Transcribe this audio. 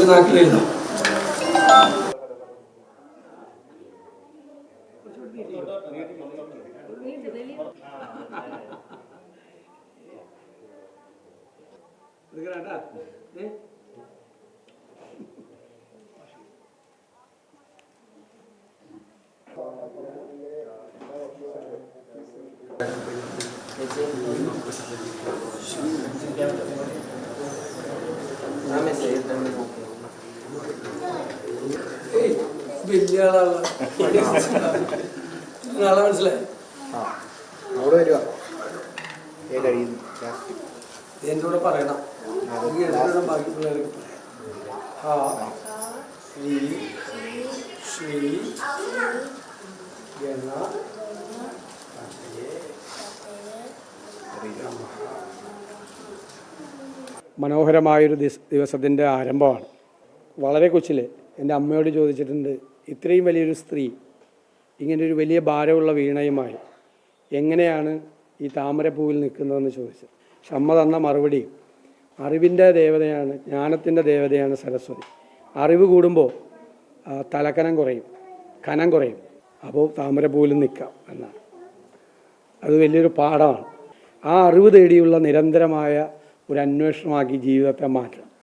നാട്ടിലെഴുതാം. വലിയ ആളാളെ മനസ്സിലായി. എൻ്റെ കൂടെ പറയണം, ബാക്കി പിള്ളേർക്ക് പറയാം. ശ്രീ ഗണ മനോഹരമായൊരു ദിവസത്തിൻ്റെ ആരംഭമാണ്. വളരെ കൊച്ചിലെ എൻ്റെ അമ്മയോട് ചോദിച്ചിട്ടുണ്ട്, ഇത്രയും വലിയൊരു സ്ത്രീ ഇങ്ങനൊരു വലിയ ഭാരമുള്ള വീണയുമായി എങ്ങനെയാണ് ഈ താമരപ്പൂവിൽ നിൽക്കുന്നതെന്ന് ചോദിച്ചത്. പക്ഷെ അമ്മ തന്ന മറുപടി, അറിവിൻ്റെ ദേവതയാണ്, ജ്ഞാനത്തിൻ്റെ ദേവതയാണ് സരസ്വതി. അറിവ് കൂടുമ്പോൾ തലക്കനം കുറയും, കനം കുറയും. അപ്പോൾ താമരപ്പൂവിൽ നിൽക്കാം എന്നാണ്. അത് വലിയൊരു പാഠമാണ്. ആ അറിവ് തേടിയുള്ള നിരന്തരമായ ഒരു അന്വേഷണമാക്കി ജീവിതത്തെ മാറ്റണം.